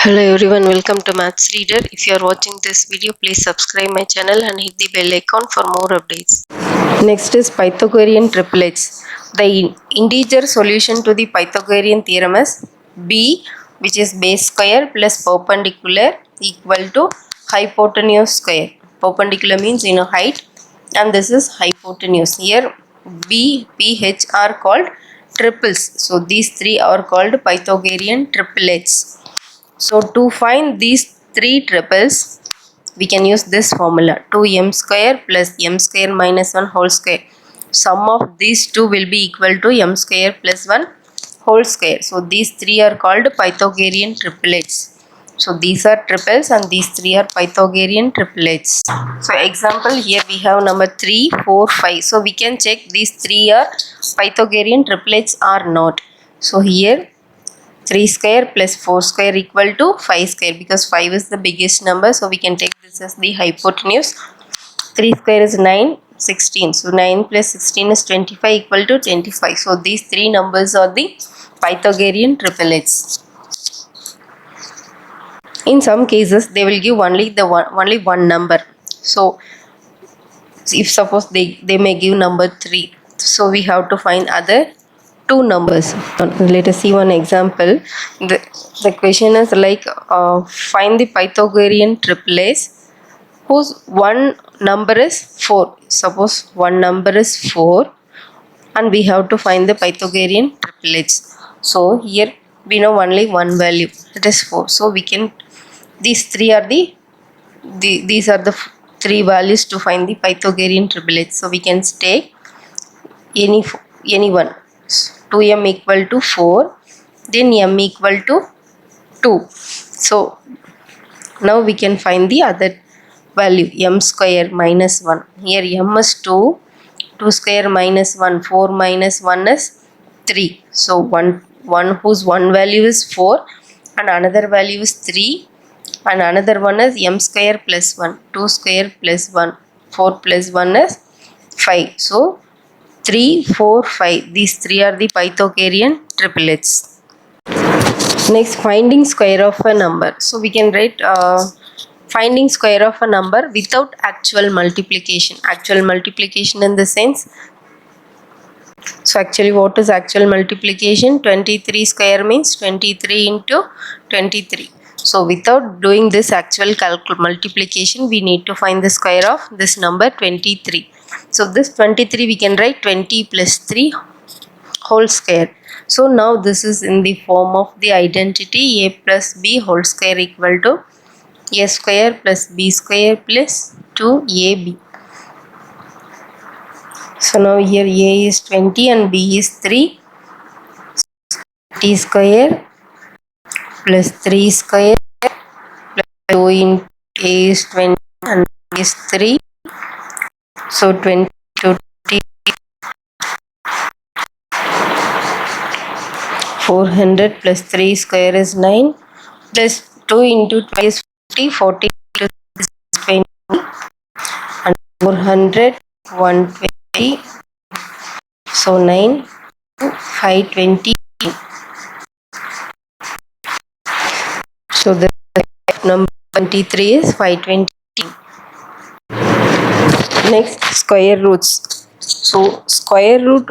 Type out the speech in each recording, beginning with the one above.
Hello everyone, welcome to Maths Reader. If you are watching this video, please subscribe my channel and hit the bell icon for more updates. Next is Pythagorean triplets. The integer solution to the Pythagorean theorem is b, which is base square plus perpendicular equal to hypotenuse square. Perpendicular means height, and this is hypotenuse. Here b, ph are called triples. So these three are called Pythagorean triplets. So to find these three triples, we can use this formula 2m square plus m square minus 1 whole square. Sum of these two will be equal to m square plus 1 whole square. So these three are called Pythagorean triplets. So these are triples and these three are Pythagorean triplets. So example, here we have number 3, 4, 5. So we can check these three are Pythagorean triplets or not. So here 3 square plus 4 square equal to 5 square, because 5 is the biggest number, so we can take this as the hypotenuse. 3 square is 9, 16. So 9 plus 16 is 25 equal to 25. So these three numbers are the Pythagorean triplets. In some cases, they will give only one number. So if suppose they may give number 3, so we have to find other two numbers. Let us see one example. The question is like find the Pythagorean triplets whose one number is 4. Suppose one number is 4 and we have to find the Pythagorean triplets. So here we know only one value, that is 4. So we can, these three are these are the three values to find the Pythagorean triplets. So we can take any one. 2m equal to 4, then m equal to 2. So now we can find the other value, m square minus 1. Here m is 2, 2 square minus 1, 4 minus 1 is 3. So one whose one value is 4 and another value is 3, and another one is m square plus 1, 2 square plus 1, 4 plus 1 is 5. So 3, 4, 5. These three are the Pythagorean triplets. Next, finding square of a number. So we can write finding square of a number without actual multiplication. Actual multiplication in the sense, so actually what is actual multiplication? 23 square means 23 into 23. So without doing this actual multiplication, we need to find the square of this number 23. So this 23 we can write 20 plus 3 whole square. So now this is in the form of the identity a plus b whole square equal to a square plus b square plus 2ab. So now here a is 20 and b is 3. T square plus 3 square plus 2 into a is 20 and b is 3. So 20 to 20, 400 plus 3 square is 9 plus 2 into 20 is 40, 40 into 6 is 20 and 400, 120. So 9, 520. So the number 23 is 520. Next, square roots. So square root,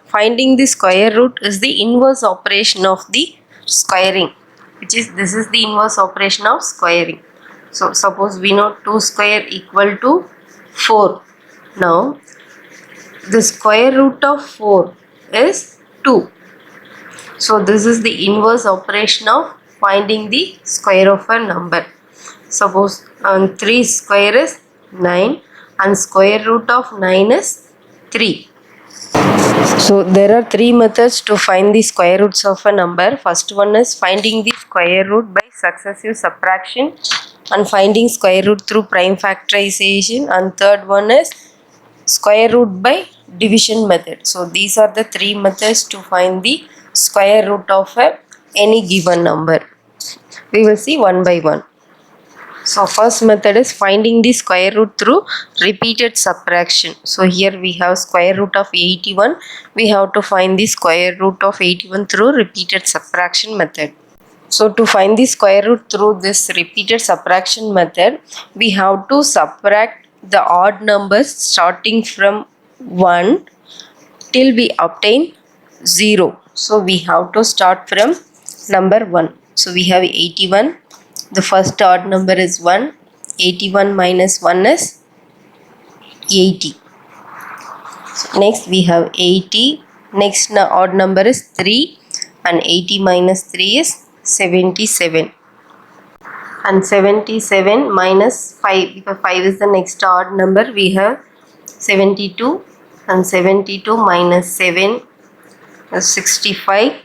finding the square root is the inverse operation of the squaring, which is, this is the inverse operation of squaring. So suppose we know 2 square equal to 4. Now the square root of 4 is 2. So this is the inverse operation of finding the square of a number. Suppose 3 square is 9 and square root of 9 is 3. So there are three methods to find the square roots of a number. First one is finding the square root by successive subtraction and finding square root through prime factorization, and third one is square root by division method. So these are the three methods to find the square root of any given number. We will see one by one. So first method is finding the square root through repeated subtraction. So here we have square root of 81. We have to find the square root of 81 through repeated subtraction method. So to find the square root through this repeated subtraction method, we have to subtract the odd numbers starting from 1 till we obtain 0. So we have to start from number 1. So we have 81. The first odd number is 1. 81 minus 1 is 80. So next we have 80. Next odd number is 3. And 80 minus 3 is 77. And 77 minus 5, because 5 is the next odd number, we have 72. And 72 minus 7 is 65.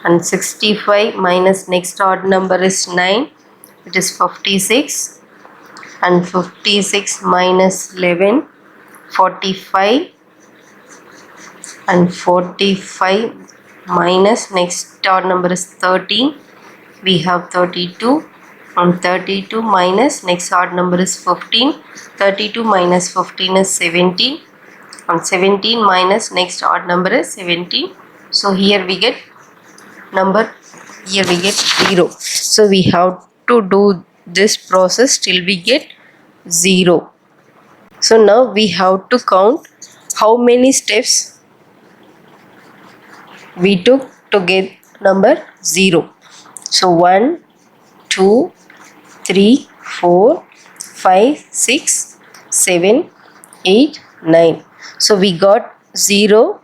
And 65 minus next odd number is 9, it is 56. And 56 minus 11, 45. And 45 minus next odd number is 13, we have 32. And 32 minus next odd number is 15. 32 minus 15 is 17. And 17 minus next odd number is 17. So here we get number, here we get 0. So we have to do this process till we get 0. So now we have to count how many steps we took to get number 0. So 1, 2, 3, 4, 5, 6, 7, 8, 9. So we got 0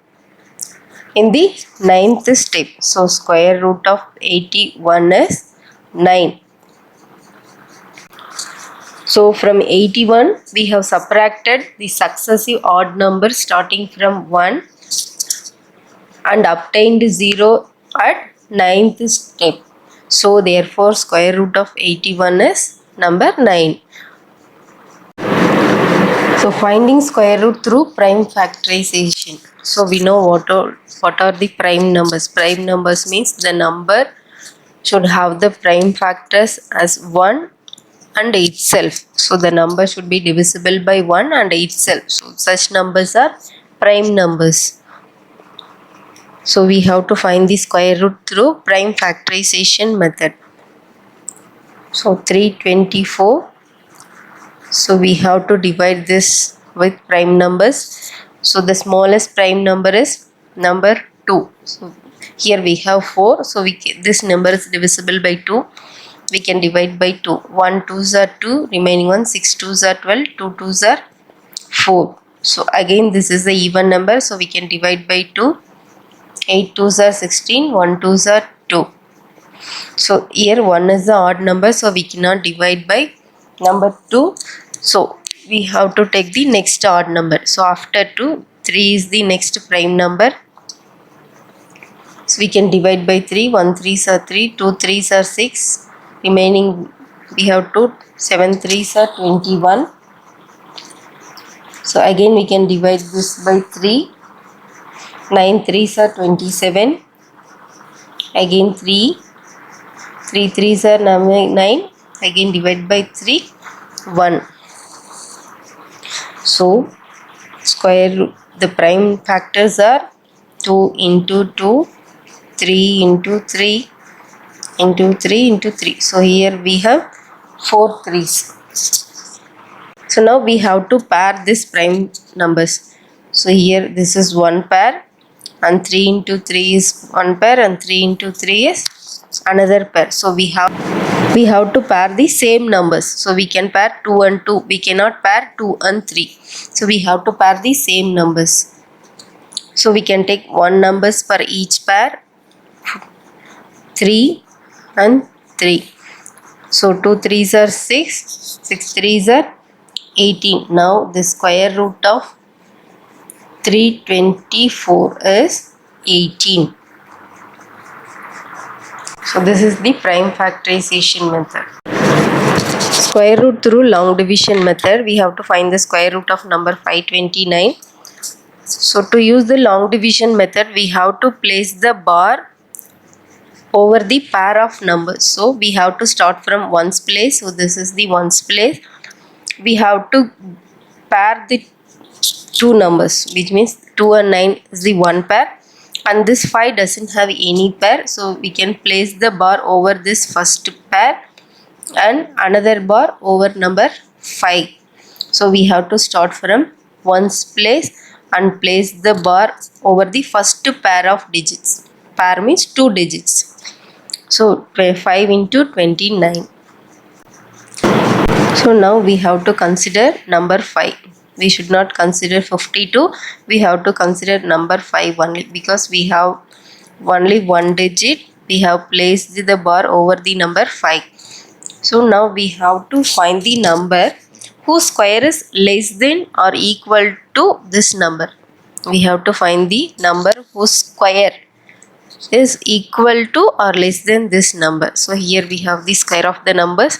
in the 9th step. So square root of 81 is 9. So from 81 we have subtracted the successive odd numbers starting from 1 and obtained 0 at 9th step. So therefore square root of 81 is number 9. So finding square root through prime factorization. So we know what are the prime numbers. Prime numbers means the number should have the prime factors as 1 and itself. So the number should be divisible by 1 and itself. So such numbers are prime numbers. So we have to find the square root through prime factorization method. So 324. So we have to divide this with prime numbers. So the smallest prime number is number 2. So here we have 4. So this number is divisible by 2. We can divide by 2. 1 2s are 2, remaining 1, 6 2s are 12, 2 2s are 4. So again this is the even number. So we can divide by 2. 8 2s are 16, 1 2s are 2. So here 1 is the odd number, so we cannot divide by number 2. So we have to take the next odd number. So after 2, 3 is the next prime number. So we can divide by 3. 1 3s are 3, 2 3s are 6. Remaining we have 2, 7 3s are 21. So again we can divide this by 3. 9 3s are 27. Again 3. 3 3s are 9. Again divide by 3. 1. So square root, the prime factors are 2 into 2, 3 into 3, into 3 into 3. So here we have 4 3s. So now we have to pair this prime numbers. So here this is one pair, and 3 into 3 is one pair, and 3 into 3 is another pair. So we have to pair the same numbers. So we can pair 2 and 2. We cannot pair 2 and 3. So we have to pair the same numbers. So we can take 1 numbers for each pair, 3 and 3. So 2 3s are 6, 6 3s are 18. Now the square root of 324 is 18. So this is the prime factorization method. Square root through long division method, we have to find the square root of number 529. So to use the long division method, we have to place the bar over the pair of numbers. So we have to start from ones place. So this is the ones place. We have to pair the two numbers, which means 2 and 9 is the one pair, and this 5 doesn't have any pair, so we can place the bar over this first pair and another bar over number 5. So we have to start from ones place and place the bar over the first pair of digits. Pair means 2 digits. So 5 into 29. So now we have to consider number 5. We should not consider 52. We have to consider number 5 only, because we have only one digit. We have placed the bar over the number 5. So now we have to find the number whose square is less than or equal to this number. We have to find the number whose square is equal to or less than this number. So here we have the square of the numbers.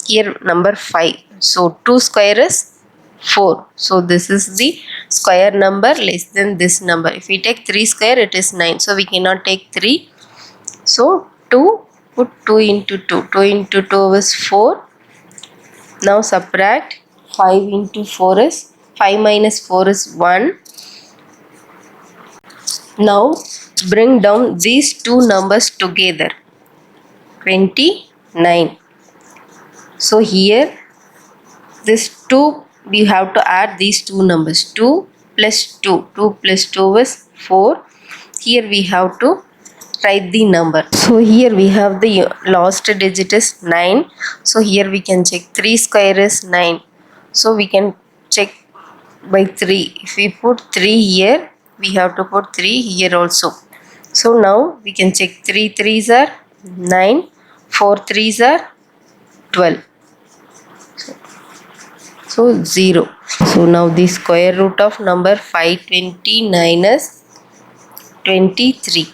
Here number 5. So 2 square is 4. So this is the square number less than this number. If we take 3 square, it is 9. So we cannot take 3. So 2, put 2 into 2. 2 into 2 is 4. Now subtract 5 into 4 is 5 minus 4 is 1. Now bring down these two numbers together. 29. So here this 2, we have to add these two numbers. 2 plus 2. 2 plus 2 is 4. Here we have to write the number. So here we have the last digit is 9. So here we can check 3 square is 9. So we can check by 3. If we put 3 here, we have to put 3 here also. So now we can check 3 3s are 9, 4 3s are 12. So 0. So now the square root of number 529 is 23.